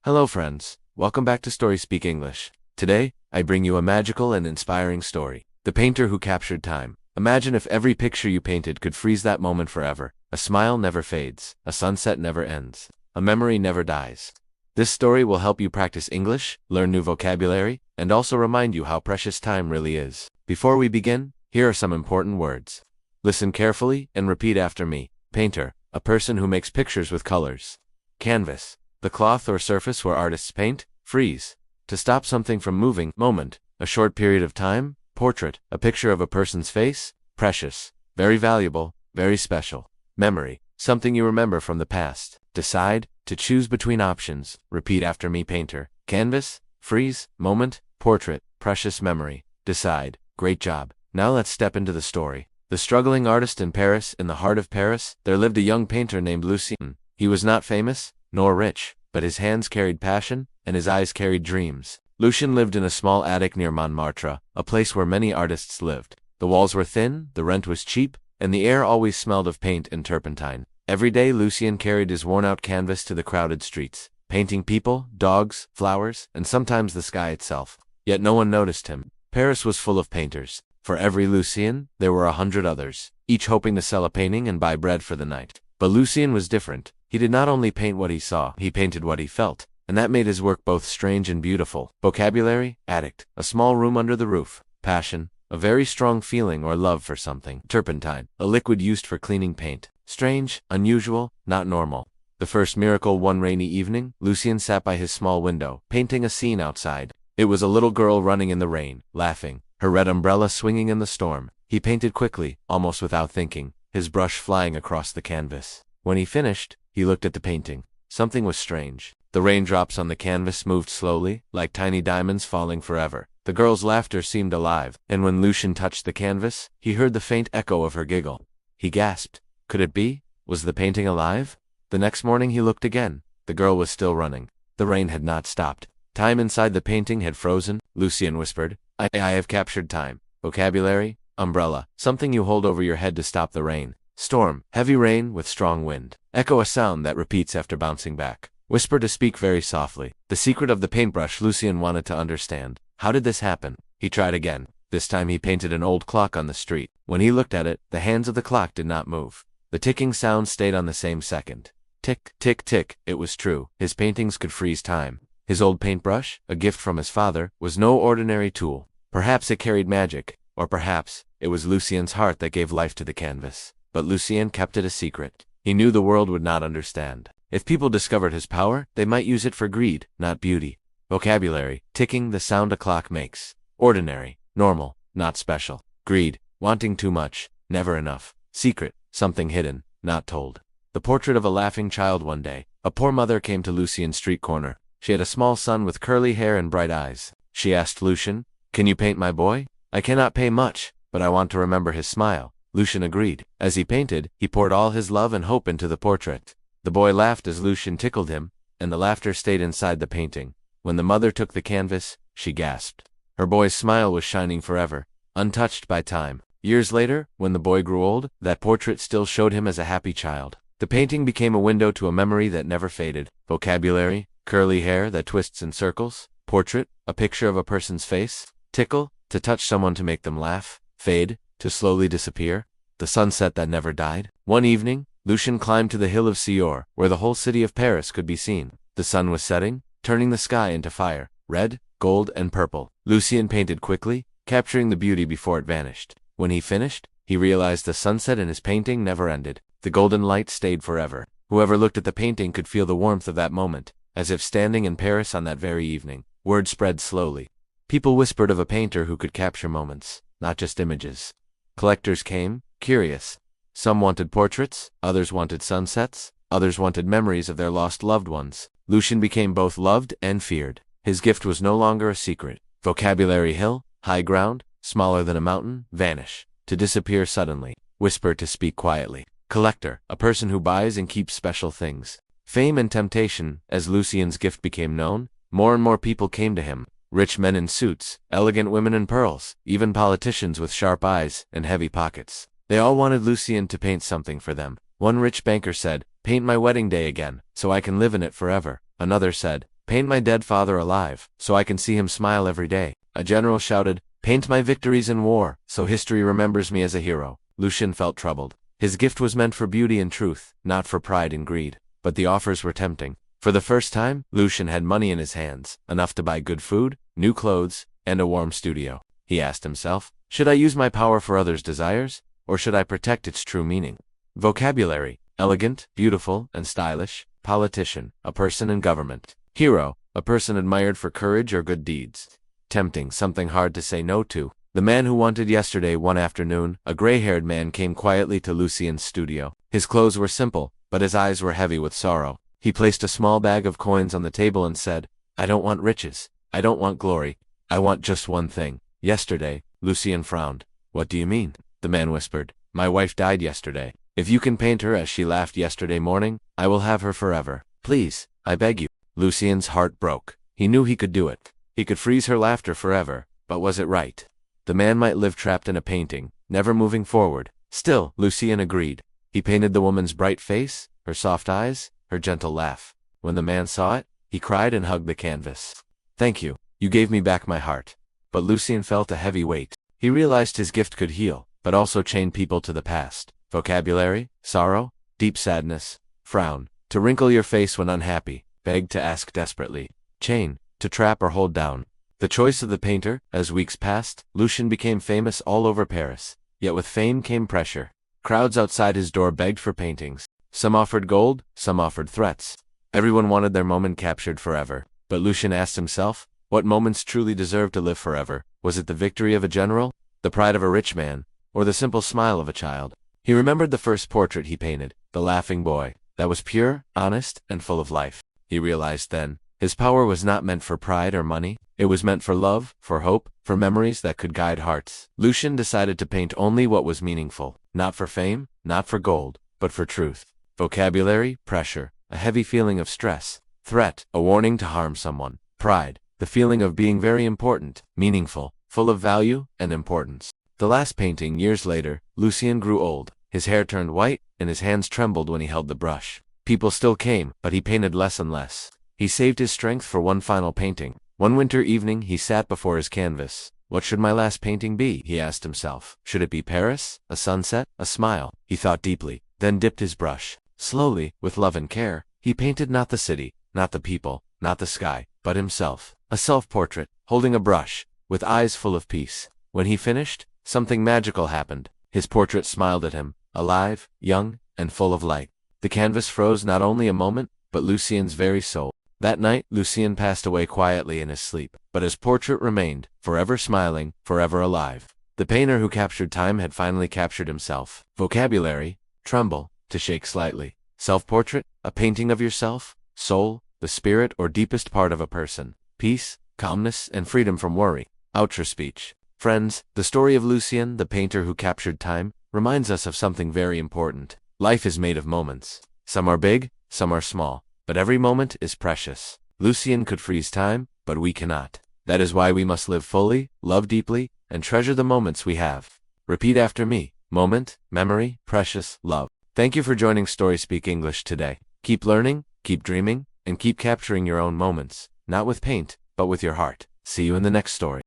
Hello friends, welcome back to Storyspeak English. Today, I bring you a magical and inspiring story. The Painter Who Captured Time. Imagine if every picture you painted could freeze that moment forever. A smile never fades, a sunset never ends, a memory never dies. This story will help you practice English, learn new vocabulary, and also remind you how precious time really is. Before we begin, here are some important words. Listen carefully and repeat after me. Painter, a person who makes pictures with colors. Canvas, the cloth or surface where artists paint. Freeze, to stop something from moving. Moment, a short period of time. Portrait, a picture of a person's face. Precious, very valuable, very special. Memory, something you remember from the past. Decide, to choose between options. Repeat after me. Painter, canvas, freeze, moment, portrait, precious memory. Decide. Great job. Now let's step into the story. The struggling artist in Paris. In the heart of Paris, there lived a young painter named Lucien. He was not famous, nor rich, but his hands carried passion, and his eyes carried dreams. Lucien lived in a small attic near Montmartre, a place where many artists lived. The walls were thin, the rent was cheap, and the air always smelled of paint and turpentine. Every day Lucien carried his worn-out canvas to the crowded streets, painting people, dogs, flowers, and sometimes the sky itself. Yet no one noticed him. Paris was full of painters. For every Lucien, there were 100 others, each hoping to sell a painting and buy bread for the night. But Lucien was different. He did not only paint what he saw, he painted what he felt, and that made his work both strange and beautiful. Vocabulary, addict, a small room under the roof. Passion, a very strong feeling or love for something. Turpentine, a liquid used for cleaning paint. Strange, unusual, not normal. The first miracle. One rainy evening, Lucien sat by his small window, painting a scene outside. It was a little girl running in the rain, laughing, her red umbrella swinging in the storm. He painted quickly, almost without thinking, his brush flying across the canvas. When he finished, he looked at the painting. Something was strange. The raindrops on the canvas moved slowly, like tiny diamonds falling forever. The girl's laughter seemed alive, and when Lucien touched the canvas, he heard the faint echo of her giggle. He gasped. Could it be? Was the painting alive? The next morning he looked again. The girl was still running. The rain had not stopped. Time inside the painting had frozen. Lucien whispered, I have captured time. Vocabulary, umbrella, something you hold over your head to stop the rain. Storm, heavy rain with strong wind. Echo, a sound that repeats after bouncing back. Whisper, to speak very softly. The secret of the paintbrush. Lucien wanted to understand. How did this happen? He tried again. This time he painted an old clock on the street. When he looked at it, the hands of the clock did not move. The ticking sound stayed on the same second. Tick, tick, tick. It was true. His paintings could freeze time. His old paintbrush, a gift from his father, was no ordinary tool. Perhaps it carried magic, or perhaps it was Lucien's heart that gave life to the canvas. But Lucien kept it a secret. He knew the world would not understand. If people discovered his power, they might use it for greed, not beauty. Vocabulary, ticking, the sound a clock makes. Ordinary, normal, not special. Greed, wanting too much, never enough. Secret, something hidden, not told. The portrait of a laughing child. One day, a poor mother came to Lucien's street corner. She had a small son with curly hair and bright eyes. She asked Lucien, "Can you paint my boy? I cannot pay much, but I want to remember his smile." Lucien agreed. As he painted, he poured all his love and hope into the portrait. The boy laughed as Lucien tickled him, and the laughter stayed inside the painting. When the mother took the canvas, she gasped. Her boy's smile was shining forever, untouched by time. Years later, when the boy grew old, that portrait still showed him as a happy child. The painting became a window to a memory that never faded. Vocabulary, curly hair that twists in circles. Portrait, a picture of a person's face. Tickle, to touch someone to make them laugh. Fade, to slowly disappear. The sunset that never died. One evening, Lucien climbed to the hill of Sieur, where the whole city of Paris could be seen. The sun was setting, turning the sky into fire, red, gold, and purple. Lucien painted quickly, capturing the beauty before it vanished. When he finished, he realized the sunset in his painting never ended. The golden light stayed forever. Whoever looked at the painting could feel the warmth of that moment, as if standing in Paris on that very evening. Word spread slowly. People whispered of a painter who could capture moments, not just images. Collectors came, curious. Some wanted portraits, others wanted sunsets, others wanted memories of their lost loved ones. Lucien became both loved and feared. His gift was no longer a secret. Vocabulary, hill, high ground, smaller than a mountain. Vanish, to disappear suddenly. Whisper, to speak quietly. Collector, a person who buys and keeps special things. Fame and temptation. As Lucien's gift became known, more and more people came to him. Rich men in suits, elegant women in pearls, even politicians with sharp eyes and heavy pockets. They all wanted Lucien to paint something for them. One rich banker said, "Paint my wedding day again, so I can live in it forever." Another said, Paint my dead father alive, so I can see him smile every day. A general shouted, paint my victories in war, so history remembers me as a hero. Lucien felt troubled. His gift was meant for beauty and truth, not for pride and greed. But the offers were tempting. For the first time, Lucien had money in his hands, enough to buy good food, new clothes, and a warm studio. He asked himself, should I use my power for others' desires, or should I protect its true meaning? Vocabulary: elegant, beautiful, and stylish. Politician, a person in government. Hero, a person admired for courage or good deeds. Tempting, something hard to say no to. The man who wanted yesterday. One afternoon, a gray-haired man came quietly to Lucien's studio. His clothes were simple, but his eyes were heavy with sorrow. He placed a small bag of coins on the table and said, I don't want riches. I don't want glory. I want just one thing. Yesterday. Lucien frowned. What do you mean? The man whispered. My wife died yesterday. If you can paint her as she laughed yesterday morning, I will have her forever. Please, I beg you. Lucien's heart broke. He knew he could do it. He could freeze her laughter forever, but was it right? The man might live trapped in a painting, never moving forward. Still, Lucien agreed. He painted the woman's bright face, her soft eyes, her gentle laugh. When the man saw it, he cried and hugged the canvas. Thank you. You gave me back my heart. But Lucien felt a heavy weight. He realized his gift could heal, but also chain people to the past. Vocabulary: sorrow, deep sadness, frown. To wrinkle your face when unhappy, beg to ask desperately. Chain, to trap or hold down. The choice of the painter. As weeks passed, Lucien became famous all over Paris. Yet with fame came pressure. Crowds outside his door begged for paintings. Some offered gold, some offered threats. Everyone wanted their moment captured forever. But Lucien asked himself, what moments truly deserved to live forever? Was it the victory of a general, the pride of a rich man, or the simple smile of a child? He remembered the first portrait he painted, the laughing boy, that was pure, honest, and full of life. He realized then, his power was not meant for pride or money. It was meant for love, for hope, for memories that could guide hearts. Lucien decided to paint only what was meaningful, not for fame, not for gold, but for truth. Vocabulary: pressure, a heavy feeling of stress. Threat, a warning to harm someone. Pride, the feeling of being very important, meaningful, full of value and importance. The last painting. Years later, Lucien grew old. His hair turned white, and his hands trembled when he held the brush. People still came, but he painted less and less. He saved his strength for one final painting. One winter evening, he sat before his canvas. What should my last painting be? He asked himself. Should it be Paris, a sunset, a smile? He thought deeply, then dipped his brush. Slowly, with love and care, he painted not the city, not the people, not the sky, but himself. A self-portrait, holding a brush, with eyes full of peace. When he finished, something magical happened. His portrait smiled at him, alive, young, and full of light. The canvas froze not only a moment, but Lucien's very soul. That night, Lucien passed away quietly in his sleep, but his portrait remained, forever smiling, forever alive. The painter who captured time had finally captured himself. Vocabulary: tremble, to shake slightly. Self-portrait, a painting of yourself, soul, the spirit or deepest part of a person. Peace, calmness, and freedom from worry. Outro speech. Friends, the story of Lucien, the painter who captured time, reminds us of something very important. Life is made of moments. Some are big, some are small, but every moment is precious. Lucien could freeze time, but we cannot. That is why we must live fully, love deeply, and treasure the moments we have. Repeat after me. Moment, memory, precious, love. Thank you for joining Storyspeak English today. Keep learning, keep dreaming, and keep capturing your own moments, not with paint, but with your heart. See you in the next story.